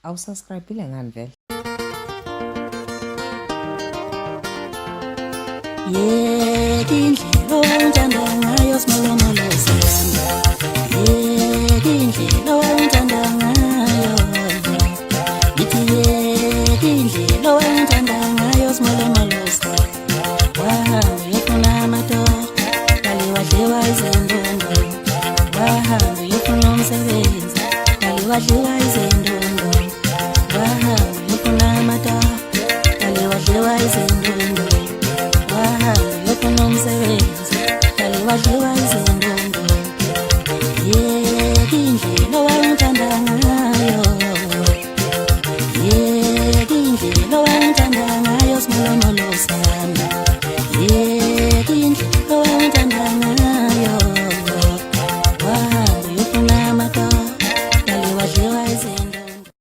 awusubscribe-ile ngani vele? Yeka indlela owawuthanda ngayo simalomalo sami, yeka indlela owawuthanda ngayo, ngithi yeka indlela owawuthanda ngayo simalomalo sami. Wahamba uyofuna amadoda, kali wadliwa izindondo. Wahamba uyofuna umsebenzi, kali wadliwa izindondo. Wahamba uyofuna amadoda, kali wadliwa izindondo. Wahamba uyofuna umsebenzi, kali wadliwa izindondo.